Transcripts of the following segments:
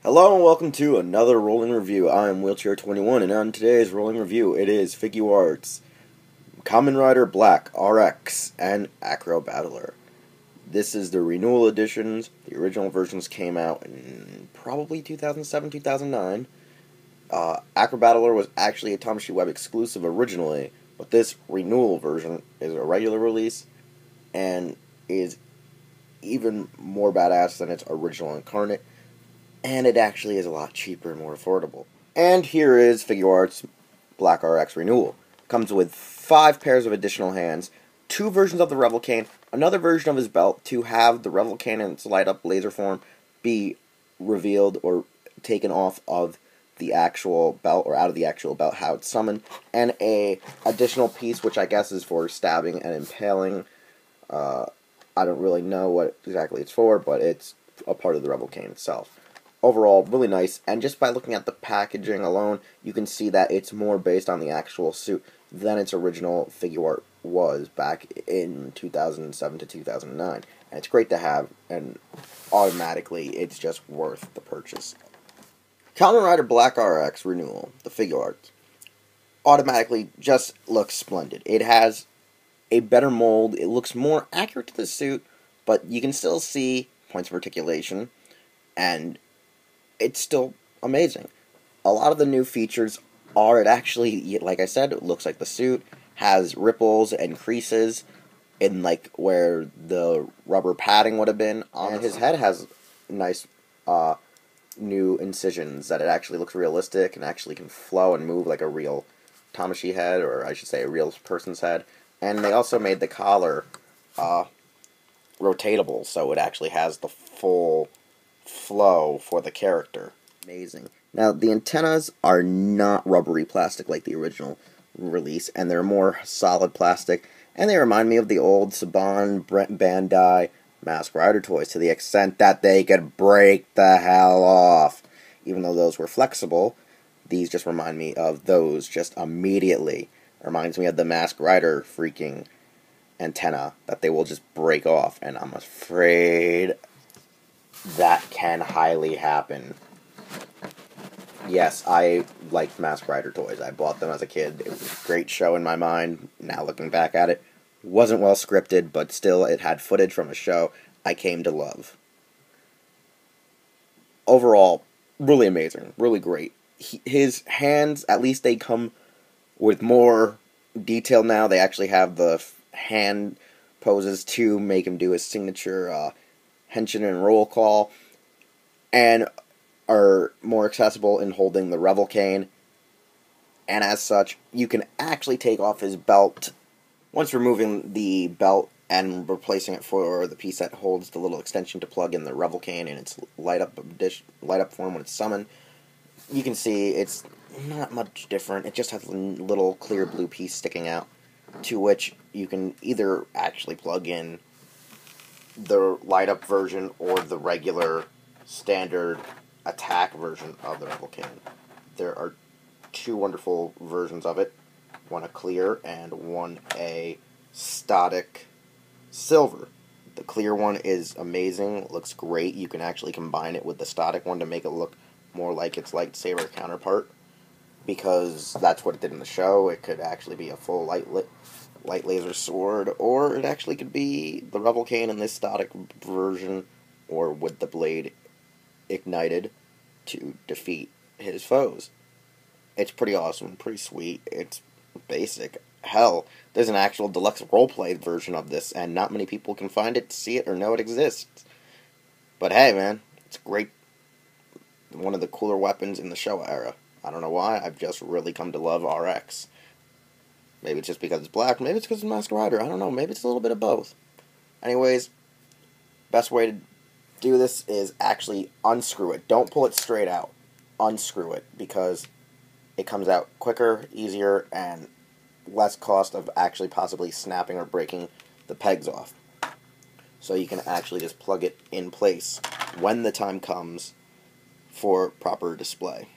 Hello and welcome to another rolling review. I am Wheelchair21, and on today's rolling review, it is Figuarts Kamen Rider Black RX and Acro Battler. This is the renewal editions. The original versions came out in probably 2007, 2009. Acro Battler was actually a Tamashii Web exclusive originally, but this renewal version is a regular release and is even more badass than its original incarnate. And it actually is a lot cheaper and more affordable. And here is Figuarts Black RX Renewal. Comes with 5 pairs of additional hands, 2 versions of the Revolcane, another version of his belt to have the Revolcane in its light-up laser form be revealed or taken off of the actual belt, or out of the actual belt, how it's summoned, and a additional piece which I guess is for stabbing and impaling. I don't really know what exactly it's for, but it's a part of the Revolcane itself. Overall, really nice, and just by looking at the packaging alone, you can see that it's more based on the actual suit than its original figure art was back in 2007 to 2009. And it's great to have, and automatically, it's just worth the purchase. Kamen Rider Black RX Renewal, the figure art, automatically just looks splendid. It has a better mold, it looks more accurate to the suit, but you can still see points of articulation, and it's still amazing. A lot of the new features are, it actually, like I said, it looks like the suit, has ripples and creases in like where the rubber padding would have been. And his head has nice new incisions that it actually looks realistic and actually can flow and move like a real Tamashii head, or I should say a real person's head. And they also made the collar rotatable, so it actually has the full flow for the character. Amazing. Now, the antennas are not rubbery plastic like the original release, and they're more solid plastic, and they remind me of the old Saban Bandai Mask Rider toys to the extent that they could break the hell off. Even though those were flexible, these just remind me of those just immediately. Reminds me of the Mask Rider freaking antenna that they will just break off, and I'm afraid that can highly happen. Yes, I liked Mask Rider toys. I bought them as a kid. It was a great show in my mind. Now looking back at it, wasn't well scripted, but still it had footage from a show I came to love. Overall, really amazing, really great. His hands, at least they come with more detail now. They actually have the hand poses to make him do his signature henshin and roll call, and are more accessible in holding the Revolcane, and as such, you can actually take off his belt. Once removing the belt and replacing it for the piece that holds the little extension to plug in the Revolcane in its light up form when it's summoned, you can see it's not much different. It just has a little clear blue piece sticking out, to which you can either actually plug in the light up version or the regular standard attack version of the Revolcane. There are 2 wonderful versions of it, one a clear and one a static silver. The clear one is amazing, looks great. You can actually combine it with the static one to make it look more like its lightsaber counterpart, because that's what it did in the show. It could actually be a full light laser sword, or it actually could be the Revolcane in this static version, or with the blade ignited to defeat his foes. It's pretty awesome, pretty sweet. It's basic. Hell, there's an actual deluxe roleplay version of this, and not many people can find it, see it, or know it exists. But hey, man, it's great. One of the cooler weapons in the show era. I don't know why, I've just really come to love RX. Maybe it's just because it's black, maybe it's because it's Mask Rider, I don't know, maybe it's a little bit of both. Anyways, best way to do this is actually unscrew it. Don't pull it straight out. Unscrew it, because it comes out quicker, easier, and less cost of actually possibly snapping or breaking the pegs off. So you can actually just plug it in place when the time comes for proper display.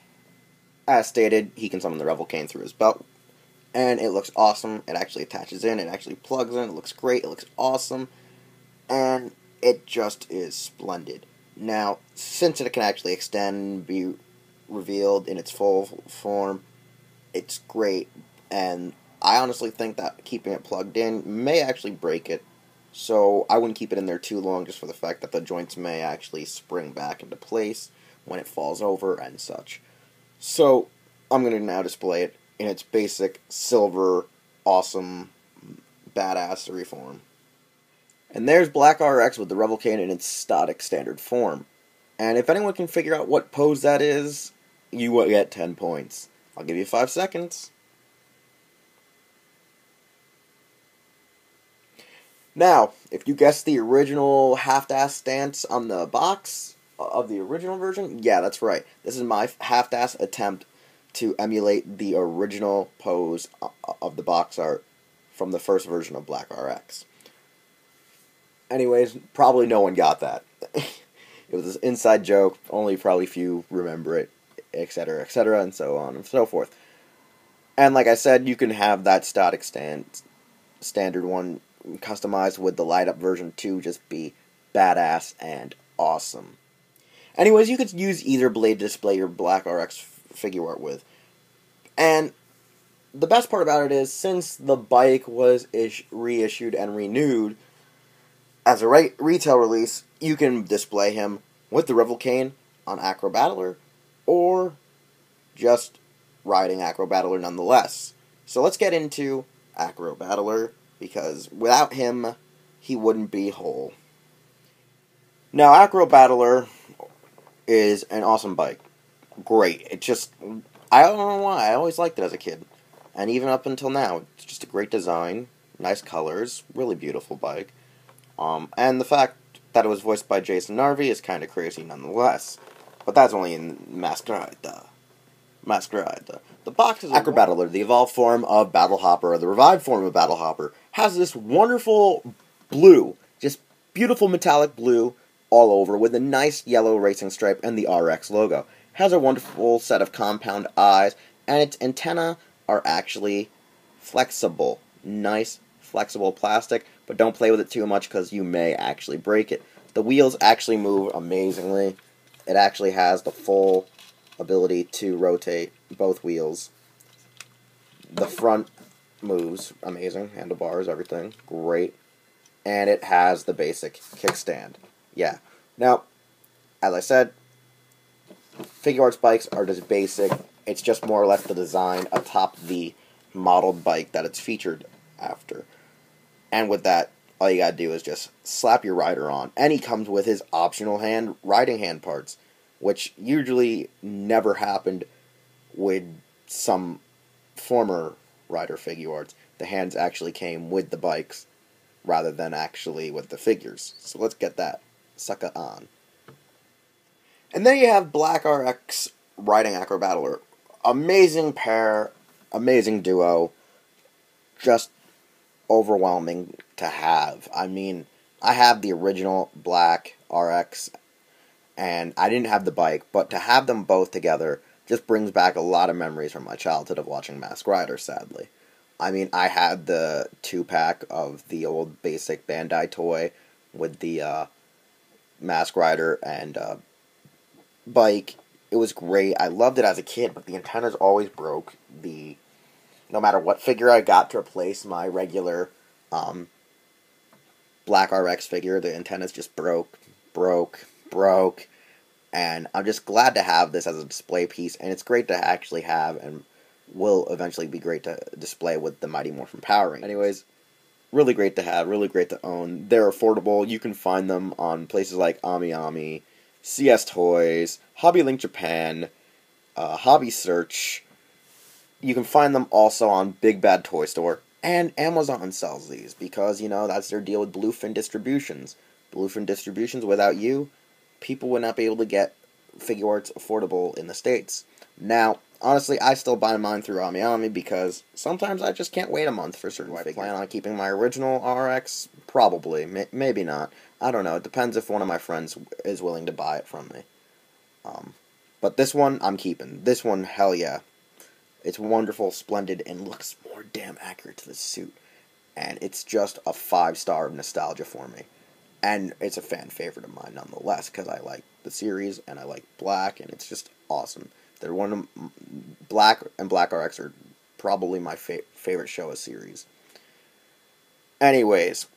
As stated, he can summon the Revolcane through his belt, and it looks awesome. It actually attaches in, it actually plugs in, it looks great, it looks awesome, and it just is splendid. Now, since it can actually extend and be revealed in its full form, it's great, and I honestly think that keeping it plugged in may actually break it, so I wouldn't keep it in there too long just for the fact that the joints may actually spring back into place when it falls over and such. So, I'm going to now display it in its basic silver, awesome, badassery form. And there's Black RX with the Revolcane in its static standard form. And if anyone can figure out what pose that is, you will get 10 points. I'll give you 5 seconds. Now, if you guessed the original half-ass stance on the box of the original version, yeah, that's right. This is my half-ass attempt to emulate the original pose of the box art from the first version of Black RX. Anyways, probably no one got that. It was an inside joke, only probably few remember it, etc., and so on and so forth. And like I said, you can have that static standard one customized with the light-up version to just be badass and awesome. Anyways, you could use either blade to display your Black RX figure art with. And the best part about it is, since the bike was reissued and renewed as a retail release, you can display him with the Revolcane on Acro Battler, or just riding Acro Battler nonetheless. So let's get into Acro Battler, because without him, he wouldn't be whole. Now, Acro Battler is an awesome bike. Great. It just, I don't know why, I always liked it as a kid. And even up until now, it's just a great design, nice colors, really beautiful bike. And the fact that it was voiced by Jason Narvi is kind of crazy nonetheless. But that's only in Masquerade. The box is Acro Battler, the evolved form of Battle Hopper, or the revived form of Battle Hopper, has this wonderful blue, just beautiful metallic blue all over, with a nice yellow racing stripe and the RX logo. Has a wonderful set of compound eyes, and its antennae are actually flexible. Nice, flexible plastic, but don't play with it too much because you may actually break it. The wheels actually move amazingly. It actually has the full ability to rotate both wheels. The front moves amazing, handlebars, everything, great. And it has the basic kickstand. Yeah. Now, as I said, Figuarts bikes are just basic. It's just more or less the design atop the modeled bike that it's featured after. And with that, all you gotta do is just slap your rider on. And he comes with his optional riding hand parts, which usually never happened with some former rider Figuarts. The hands actually came with the bikes rather than actually with the figures. So let's get that sucker on. And then you have Black RX riding Acro Battler. Amazing pair, amazing duo, just overwhelming to have. I mean, I have the original Black RX, and I didn't have the bike, but to have them both together just brings back a lot of memories from my childhood of watching Masked Rider, sadly. I mean, I had the 2-pack of the old basic Bandai toy with the Masked Rider and bike. It was great. I loved it as a kid, but the antennas always broke. No matter what figure I got to replace my regular Black RX figure, the antennas just broke. And I'm just glad to have this as a display piece, and it's great to actually have, and will eventually be great to display with the Mighty Morphin Power Ring. Anyways, really great to have, really great to own. They're affordable. You can find them on places like AmiAmi, CS Toys, Hobby Link Japan, Hobby Search. You can find them also on Big Bad Toy Store, and Amazon sells these because, you know, that's their deal with Bluefin Distributions. Bluefin Distributions, without you, people would not be able to get Figuarts affordable in the States. Now, honestly, I still buy mine through AmiAmi because sometimes I just can't wait a month for certain figures. Do I plan on keeping my original RX? Probably. Maybe not. I don't know. It depends if one of my friends is willing to buy it from me. But this one, I'm keeping. This one, hell yeah. It's wonderful, splendid, and looks more damn accurate to the suit. And it's just a 5-star of nostalgia for me. And it's a fan favorite of mine nonetheless, because I like the series, and I like Black, and it's just awesome. They're one of Black and Black RX are probably my favorite show series. Anyways,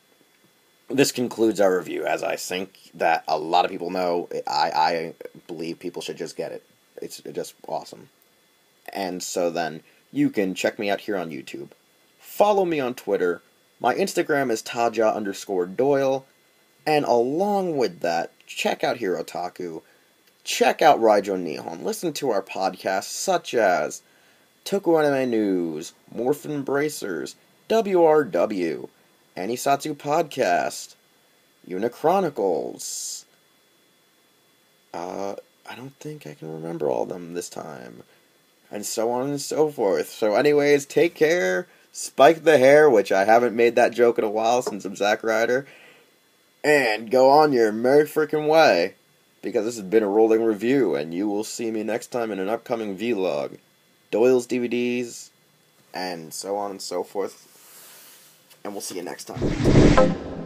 this concludes our review, as I think that a lot of people know. I believe people should just get it. It's just awesome. And so then, you can check me out here on YouTube. Follow me on Twitter. My Instagram is Taja_Doyle. And along with that, check out Hirotaku. Check out Raijo Nihon. Listen to our podcasts such as Toku Anime News, Morphin Bracers, WRW, Anisatsu Podcast, Unichronicles. I don't think I can remember all of them this time. And so on and so forth. So anyways, take care. Spike the hair, which I haven't made that joke in a while since I'm Zack Ryder. And go on your merry freaking way. Because this has been a rolling review, and you will see me next time in an upcoming vlog. Doyle's DVDs, and so on and so forth. And we'll see you next time.